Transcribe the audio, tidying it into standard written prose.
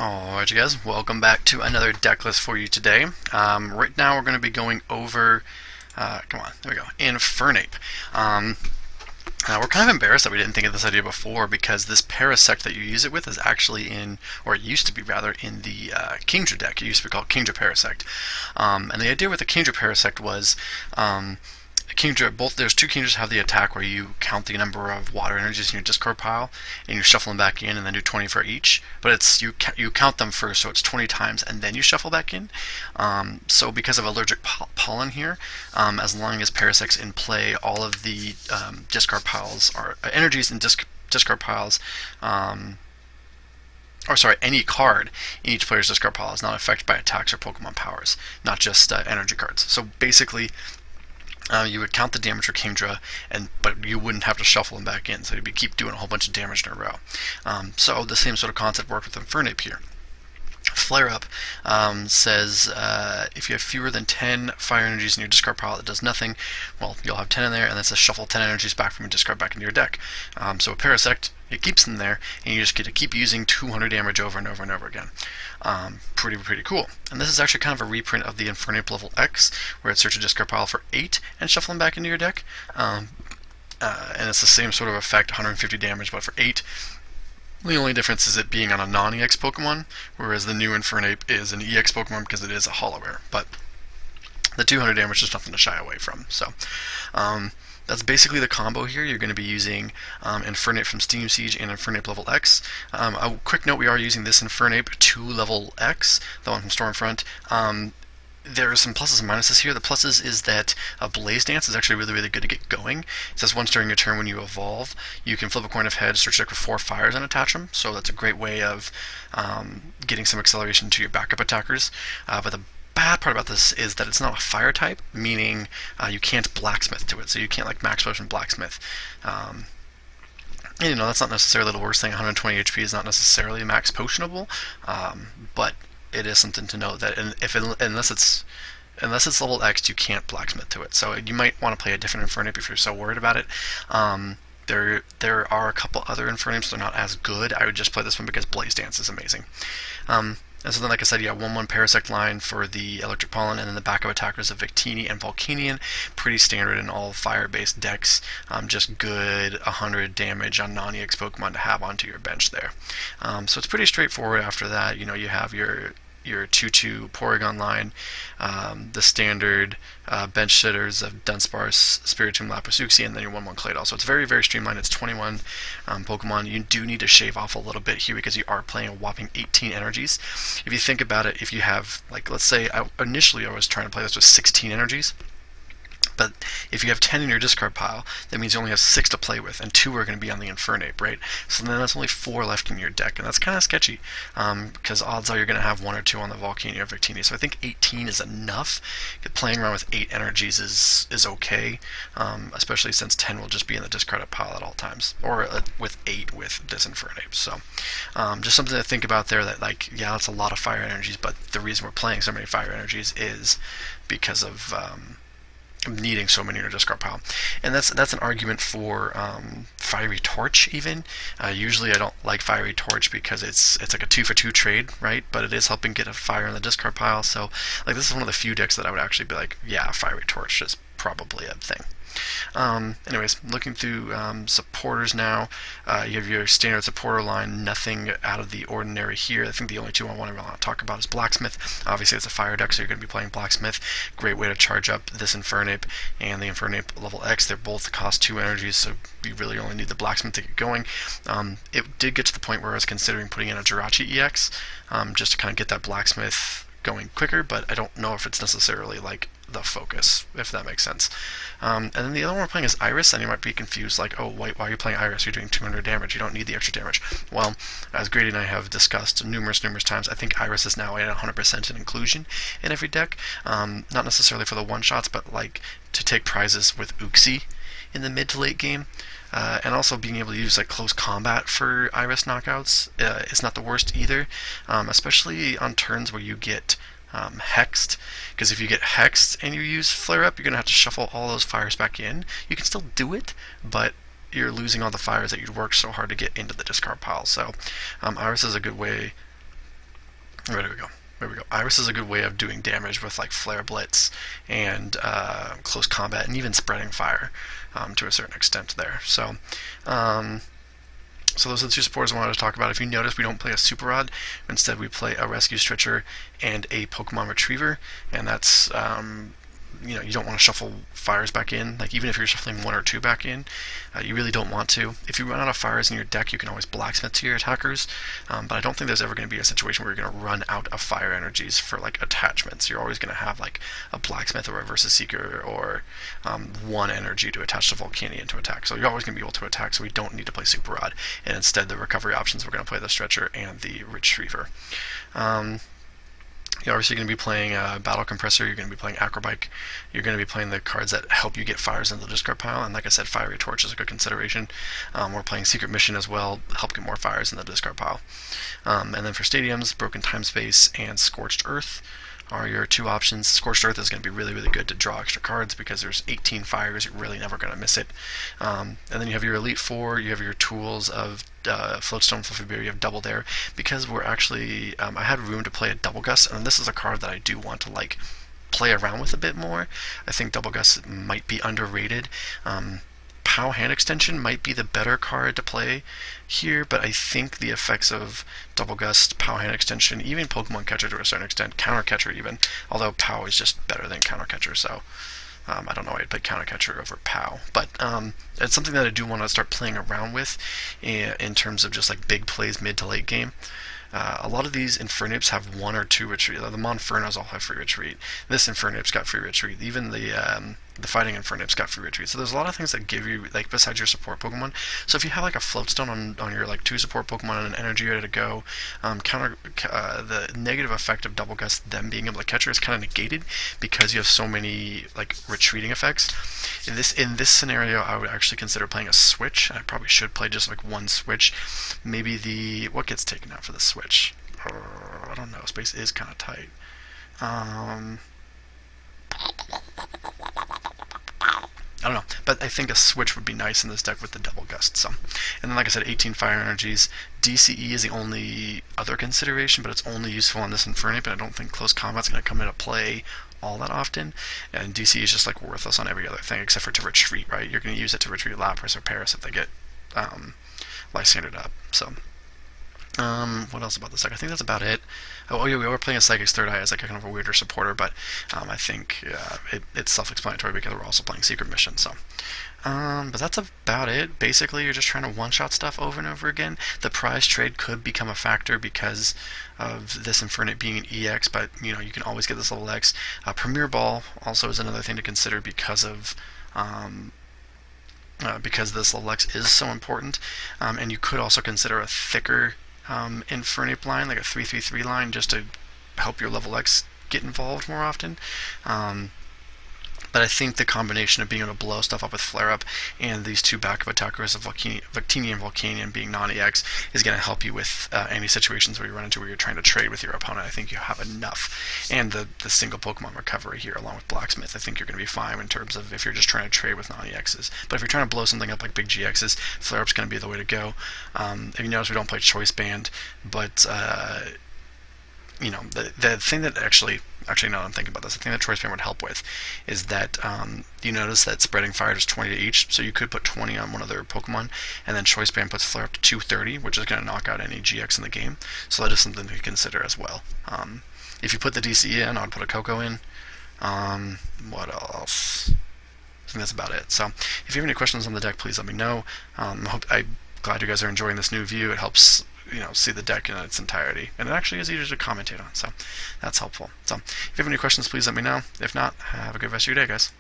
Alright, you guys, welcome back to another deck list for you today. Right now we're going to be going over, come on, there we go, Infernape. We're kind of embarrassed that we didn't think of this idea before because this Parasect that you use it with is actually in, or it used to be rather, in the Kingdra deck. It used to be called Kingdra Parasect. And the idea with the Kingdra Parasect was there's two Kingdras have the attack where you count the number of water energies in your discard pile and you shuffle them back in and then do 20 for each. But it's you count them first, so it's 20 times and then you shuffle back in. So because of allergic pollen here, as long as Parasect's in play, all of the discard piles are energies in discard piles. Any card in each player's discard pile is not affected by attacks or Pokemon powers, not just energy cards. So basically, you would count the damage for Kingdra, but you wouldn't have to shuffle them back in, so you'd keep doing a whole bunch of damage in a row. So the same sort of concept worked with Infernape here. Flare Up says if you have fewer than 10 fire energies in your discard pile that does nothing, well, you'll have 10 in there, and then it says shuffle 10 energies back from your discard back into your deck. So with Parasect, it keeps them there, and you just get to keep using 200 damage over and over and over again. Pretty cool. And this is actually kind of a reprint of the Infernape level X, where it search a discard pile for 8 and shuffle them back into your deck. And it's the same sort of effect, 150 damage, but for 8. The only difference is it being on a non-EX Pokemon, whereas the new Infernape is an EX Pokemon because it is a Holo Rare. But the 200 damage is nothing to shy away from. So that's basically the combo here. You're going to be using Infernape from Steam Siege and Infernape level X. A quick note, we are using this Infernape to level X, the one from Stormfront. There are some pluses and minuses here. The pluses is that Blaze Dance is actually really good to get going. It says once during your turn when you evolve, you can flip a coin of heads, search deck with 4 fires and attach them. So that's a great way of getting some acceleration to your backup attackers. But the bad part about this is that it's not a fire type, meaning you can't blacksmith to it. So you can't like max potion blacksmith. And, that's not necessarily the worst thing. 120 HP is not necessarily max potionable, but it is something to know that unless it's level X, you can't blacksmith to it. So you might want to play a different Infernape if you're so worried about it. There are a couple other Infernapes that are not as good. I would just play this one because Blaze Dance is amazing. And so then, like I said, you have 1/1 Parasect line for the Electric Pollen, and then the backup attackers of Victini and Volcanion. Pretty standard in all fire-based decks. Just good 100 damage on non-EX Pokemon to have onto your bench there. So it's pretty straightforward after that. You have your 2/2 Porygon line, the standard bench sitters of Dunsparce, Spiritomb, Lapras, Uxie, and then your 1/1 Claydol. So it's very streamlined. It's 21 Pokemon. You do need to shave off a little bit here because you are playing a whopping 18 energies. If you think about it, if you have, let's say, initially I was trying to play this with 16 energies. But if you have 10 in your discard pile, that means you only have 6 to play with, and 2 are going to be on the Infernape, right? So then that's only 4 left in your deck, and that's kind of sketchy, because odds are you're going to have 1 or 2 on the Volcanion or Victini. So I think 18 is enough. Playing around with 8 energies is okay, especially since 10 will just be in the discarded pile at all times, or with 8 with this Infernape. So just something to think about there, that that's a lot of fire energies, but the reason we're playing so many fire energies is because of needing so many in your discard pile. And that's an argument for Fiery Torch even. Usually I don't like Fiery Torch because it's like a 2-for-2 trade, right? But it is helping get a fire in the discard pile. So this is one of the few decks that I would actually be like, yeah, Fiery Torch is probably a thing. Anyways, looking through supporters now, you have your standard supporter line, nothing out of the ordinary here. I think the only two I want to talk about is Blacksmith. Obviously it's a fire deck, so you're going to be playing Blacksmith. Great way to charge up this Infernape and the Infernape level X. They both cost 2 energies, so you really only need the Blacksmith to get going. It did get to the point where I was considering putting in a Jirachi EX, just to kind of get that Blacksmith going quicker, but I don't know if it's necessarily the focus, if that makes sense. And then the other one we're playing is Iris, and you might be confused, why are you playing Iris? You're doing 200 damage. You don't need the extra damage. Well, as Grady and I have discussed numerous times, I think Iris is now at 100% an inclusion in every deck. Not necessarily for the one-shots, but to take prizes with Uxie in the mid to late game. And also being able to use close combat for Iris knockouts is not the worst either, especially on turns where you get hexed, because if you get hexed and you use Flare Up, you're going to have to shuffle all those fires back in. You can still do it, but you're losing all the fires that you'd worked so hard to get into the discard pile. So Iris is a good way Where do we go? There we go. Iris is a good way of doing damage with like Flare Blitz and close combat and even spreading fire to a certain extent there. Um, so those are the two supporters I wanted to talk about. If you notice, we don't play a Super Rod. Instead, we play a Rescue Stretcher and a Pokemon Retriever, and that's you don't want to shuffle fires back in. Like even if you're shuffling one or two back in, you really don't want to. If you run out of fires in your deck, you can always blacksmith to your attackers. But I don't think there's ever going to be a situation where you're going to run out of fire energies for like attachments. You're always going to have like a blacksmith or a versus seeker or one energy to attach to Volcanion to attack. So you're always going to be able to attack. So we don't need to play Super Rod. And instead, the recovery options, we're going to play the Stretcher and the Retriever. You're obviously going to be playing Battle Compressor, you're going to be playing Acrobike, you're going to be playing the cards that help you get fires into the discard pile, and like I said, Fiery Torch is a good consideration. We're playing Secret Mission as well, help get more fires in the discard pile. And then for stadiums, Broken Time Space and Scorched Earth are your two options. Scorched Earth is going to be really, really good to draw extra cards because there's 18 fires, you're really never going to miss it. And then you have your Elite Four, you have your tools of Floatstone, Fluffy Bear, you have Double Dare. Because we're actually, I had room to play a Double Gust, and this is a card that I do want to like play around with a bit more. I think Double Gust might be underrated. POW Hand Extension might be the better card to play here, but I think the effects of Double Gust, POW Hand Extension, even Pokemon Catcher to a certain extent, Counter Catcher even, although POW is just better than Counter Catcher, so I don't know why I'd play Counter Catcher over POW, but it's something that I do want to start playing around with in terms of just like big plays mid to late game. A lot of these Infernapes have one or two retreat. The Monfernos all have free retreat. This Infernape's got free retreat. Even the Fighting Infernape's got free retreat. So there's a lot of things that give you, like, besides your support Pokemon. So if you have like a Floatstone on your like two support Pokemon and an energy ready to go, the negative effect of Double Gust, them being able to catch her, is kind of negated because you have so many like retreating effects. In this scenario, I would actually consider playing a switch. I probably should play just like one switch. Maybe what gets taken out for the switch? I don't know. Space is kind of tight. I don't know, but I think a switch would be nice in this deck with the Double Gust. So, and then like I said, 18 fire energies. DCE is the only other consideration, but it's only useful on this Infernape, and I don't think close combat's going to come into play all that often. And DCE is just like worthless on every other thing except for to retreat, right? You're going to use it to retreat Lapras or Paris if they get Lysandered up. So, what else about this deck? I think that's about it. Oh yeah, we were playing a Psychic's Third Eye as like a kind of a weirder supporter, but I think it's self-explanatory because we're also playing Secret Mission. So, but that's about it. Basically, you're just trying to one-shot stuff over and over again. The prize trade could become a factor because of this Infernape being an EX, but you can always get this level X. Premier Ball also is another thing to consider because of because this level X is so important, and you could also consider a thicker Infernape line, like a 3-3-3 line, just to help your level X get involved more often. But I think the combination of being able to blow stuff up with Flare Up and these two backup attackers of Victini and Volcanion being non-EX is going to help you with any situations where you run into where you're trying to trade with your opponent. I think you have enough. And the single Pokemon recovery here along with Blacksmith, I think you're going to be fine in terms of if you're just trying to trade with non-EXs. But if you're trying to blow something up like big GXs, Flare Up's going to be the way to go. If you notice, we don't play Choice Band, but the thing that actually now that I'm thinking about this, the thing that Choice Band would help with is that you notice that Spreading Fire is 20 to each, so you could put 20 on one of their Pokemon, and then Choice Band puts Flare up to 230, which is going to knock out any GX in the game. So that is something to consider as well. If you put the DC in, I would put a Coco in. What else? I think that's about it. So if you have any questions on the deck, please let me know. I'm glad you guys are enjoying this new view. It helps see the deck in its entirety, and it actually is easier to commentate on, so that's helpful. So if you have any questions, please let me know. If not, have a good rest of your day, guys.